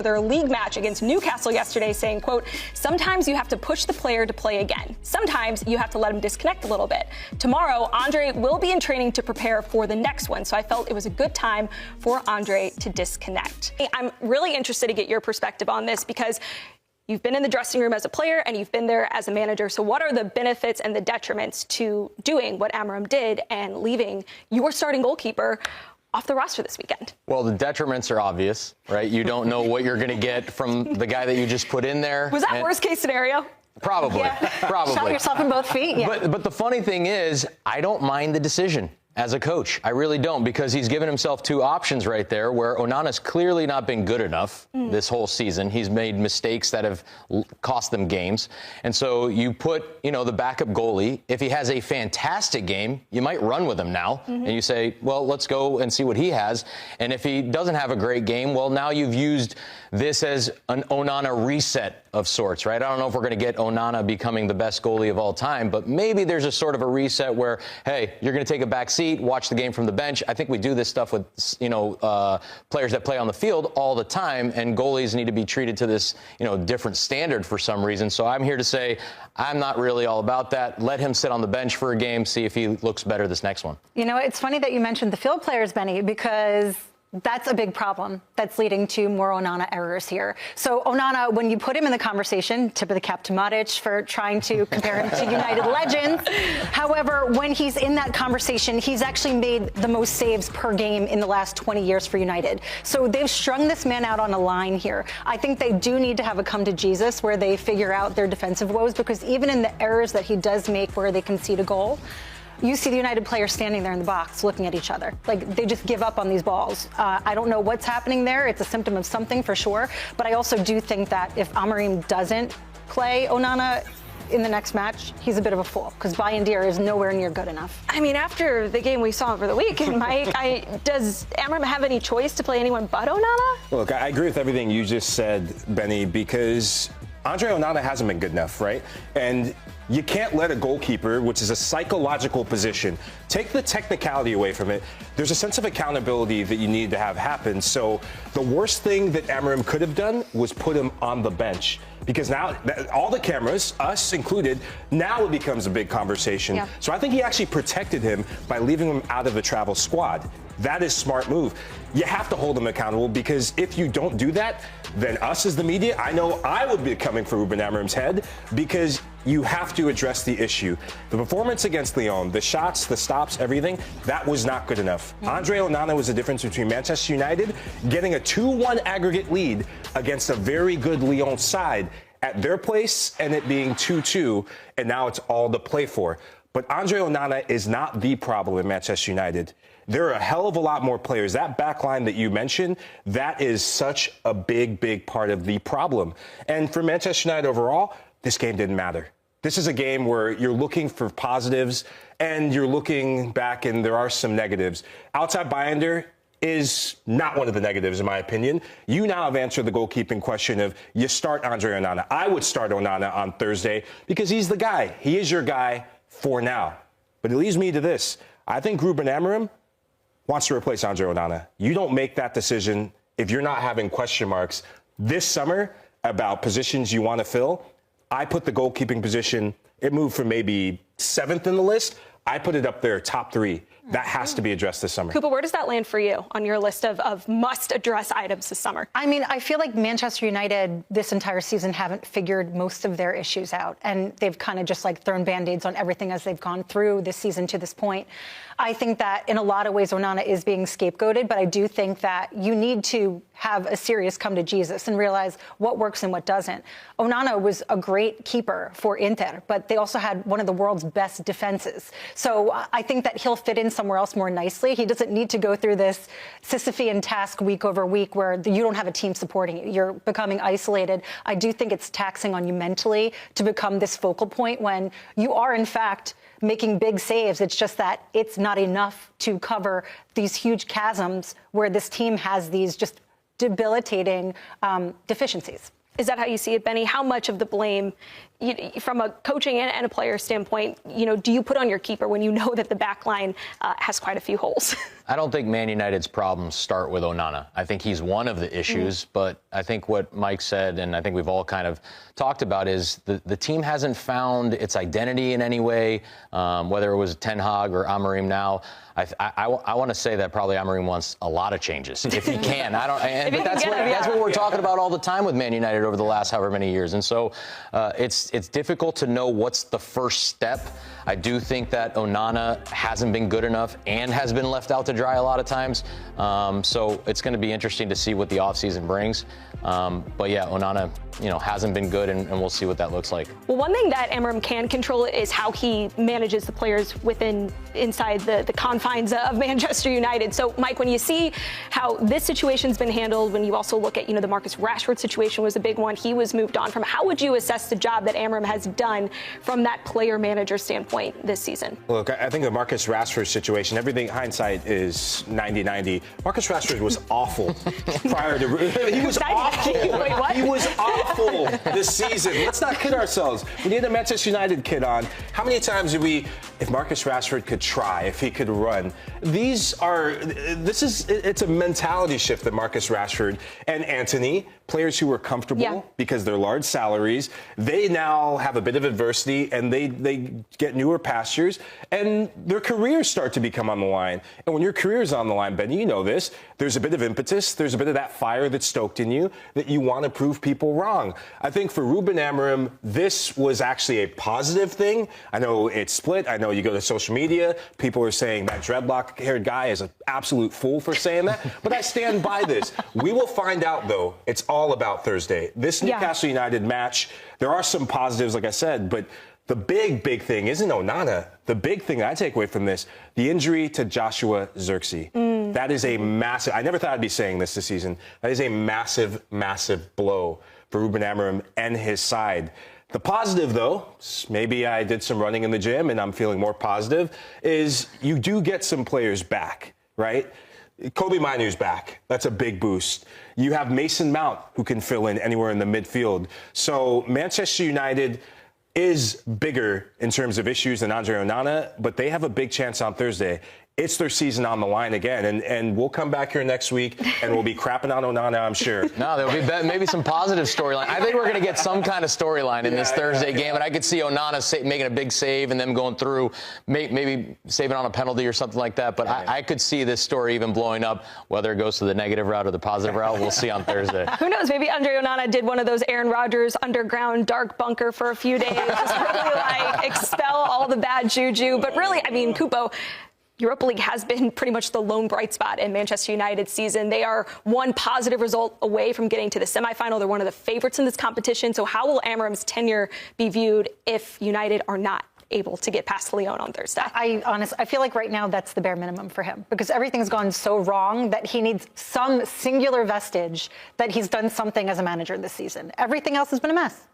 Their league match against Newcastle yesterday, saying, quote, sometimes you have to push the player to play again. Sometimes you have to let him disconnect a little bit. Tomorrow, Andre will be in training to prepare for the next one, so I felt it was a good time for Andre to disconnect. I'm really interested to get your perspective on this because you've been in the dressing room as a player and you've been there as a manager. So what are the benefits and the detriments to doing what Amorim did and leaving your starting goalkeeper off the roster this weekend? Well, the detriments are obvious, right? You don't know what you're going to get from the guy that you just put in there. Was that worst case scenario? Probably. Yeah. Probably. Shot yourself in both feet. Yeah. But the funny thing is, I don't mind the decision as a coach. I really don't, because he's given himself two options right there where Onana's clearly not been good enough this whole season. He's made mistakes that have cost them games. And so you put, the backup goalie. If he has a fantastic game, you might run with him now. And you say, well, let's go and see what he has. And if he doesn't have a great game, well, now you've used this as an Onana reset of sorts, right? I don't know if we're going to get Onana becoming the best goalie of all time, but maybe there's a sort of a reset where, hey, you're going to take a back seat, watch the game from the bench. I think we do this stuff with, players that play on the field all the time, and goalies need to be treated to this, different standard for some reason. So I'm here to say I'm not really all about that. Let him sit on the bench for a game, see if he looks better this next one. It's funny that you mentioned the field players, Benny, because that's a big problem that's leading to more Onana errors here. So Onana, when you put him in the conversation, tip of the cap to Madic for trying to compare him to United legends. However, when he's in that conversation, he's actually made the most saves per game in the last 20 years for United. So they've strung this man out on a line here. I think they do need to have a come to Jesus where they figure out their defensive woes, because even in the errors that he does make where they concede a goal, you see the United players standing there in the box looking at each other. Like, they just give up on these balls. I don't know what's happening there. It's a symptom of something for sure. But I also do think that if Amorim doesn't play Onana in the next match, he's a bit of a fool, because Bayindir is nowhere near good enough. I mean, after the game we saw over the weekend, Mike, does Amorim have any choice to play anyone but Onana? Look, I agree with everything you just said, Benny, because Andre Onana hasn't been good enough, right? And you can't let a goalkeeper, which is a psychological position, take the technicality away from it. There's a sense of accountability that you need to have happen. So the worst thing that Amorim could have done was put him on the bench. Because now all the cameras, us included, now it becomes a big conversation. Yeah. So I think he actually protected him by leaving him out of the travel squad. That is a smart move. You have to hold him accountable, because if you don't do that, then us as the media, I know I would be coming for Ruben Amorim's head, because you have to address the issue. The performance against Lyon, the shots, the stops, everything, that was not good enough. Andre Onana was the difference between Manchester United getting a 2-1 aggregate lead against a very good Lyon side at their place, and it being 2-2, and now it's all to play for. But Andre Onana is not the problem in Manchester United. There are a hell of a lot more players. That back line that you mentioned, that is such a big, big part of the problem. And for Manchester United overall, this game didn't matter. This is a game where you're looking for positives and you're looking back and there are some negatives. Outside Bayindir is not one of the negatives, in my opinion. You now have answered the goalkeeping question of you start Andre Onana. I would start Onana on Thursday because he's the guy. He is your guy for now. But it leads me to this. I think Ruben Amorim wants to replace Andre Onana. You don't make that decision if you're not having question marks this summer about positions you want to fill. I put the goalkeeping position, it moved from maybe 7th in the list. I put it up there, top 3. That has to be addressed this summer. Koopa, where does that land for you on your list of must-address items this summer? I mean, I feel like Manchester United this entire season haven't figured most of their issues out, and they've kind of just like thrown Band-Aids on everything as they've gone through this season to this point. I think that in a lot of ways Onana is being scapegoated, but I do think that you need to have a serious come to Jesus and realize what works and what doesn't. Onana was a great keeper for Inter, but they also had one of the world's best defenses. So I think that he'll fit in somewhere else more nicely. He doesn't need to go through this Sisyphean task week over week where you don't have a team supporting you. You're becoming isolated. I do think it's taxing on you mentally to become this focal point when you are, in fact, making big saves. It's just that it's not enough to cover these huge chasms where this team has these just debilitating deficiencies. Is that how you see it, Benny? How much of the blame, from a coaching and a player standpoint, do you put on your keeper when you know that the back line has quite a few holes? I don't think Man United's problems start with Onana. I think he's one of the issues, but I think what Mike said, and I think we've all kind of talked about, is the team hasn't found its identity in any way, whether it was Ten Hag or Amorim now. I want to say that probably Amorim wants a lot of changes, if he can. But that's what we're talking about all the time with Man United over the last however many years. And so it's difficult to know what's the first step. I do think that Onana hasn't been good enough and has been left out to dry a lot of times. So it's going to be interesting to see what the offseason brings. But yeah, Onana, hasn't been good, and we'll see what that looks like. Well, one thing that Amorim can control is how he manages the players inside the confines of Manchester United. So, Mike, when you see how this situation's been handled, when you also look at, the Marcus Rashford situation was a big one. He was moved on from. How would you assess the job that Amorim has done from that player-manager standpoint this season? Look, I think the Marcus Rashford situation, everything hindsight is 90-90. Marcus Rashford was awful prior to. He was awful. Wait, what? He was awful this season. Let's not kid ourselves. When you had a Manchester United kid on, how many times did if Marcus Rashford could try, if he could run, it's a mentality shift that Marcus Rashford and Anthony, players who were comfortable because they're large salaries, they now have a bit of adversity and they get newer pastures and their careers start to become on the line. And when your career is on the line, Ben, you know this, there's a bit of impetus, there's a bit of that fire that's stoked in you that you want to prove people wrong. I think for Ruben Amorim, this was actually a positive thing. I know it's split. I know you go to social media, people are saying that dreadlock-haired guy is an absolute fool for saying that, but I stand by this. We will find out, though. It's all about Thursday. This Newcastle United match, there are some positives, like I said, but the big thing isn't Onana. The big thing I take away from this, the injury to Joshua Zirkzee. That is a massive, I never thought I'd be saying this season, that is a massive blow for Ruben Amorim and his side. The positive, though, maybe I did some running in the gym and I'm feeling more positive, is you do get some players back, right? Kobe Mainoo's back. That's a big boost. You have Mason Mount, who can fill in anywhere in the midfield. So Manchester United is bigger in terms of issues than Andre Onana, but they have a big chance on Thursday. It's their season on the line again, and we'll come back here next week, and we'll be crapping on Onana, I'm sure. No, there'll be maybe some positive storyline. I think we're going to get some kind of storyline in this Thursday game, and I could see Onana making a big save and them going through, maybe saving on a penalty or something like that. But I could see this story even blowing up, whether it goes to the negative route or the positive route. We'll see on Thursday. Who knows? Maybe Andre Onana did one of those Aaron Rodgers underground dark bunker for a few days, just really expel all the bad juju. But really, Kupo, Europa League has been pretty much the lone bright spot in Manchester United's season. They are one positive result away from getting to the semifinal. They're one of the favorites in this competition. So how will Amorim's tenure be viewed if United are not able to get past Lyon on Thursday? I feel like right now that's the bare minimum for him because everything's gone so wrong that he needs some singular vestige that he's done something as a manager this season. Everything else has been a mess.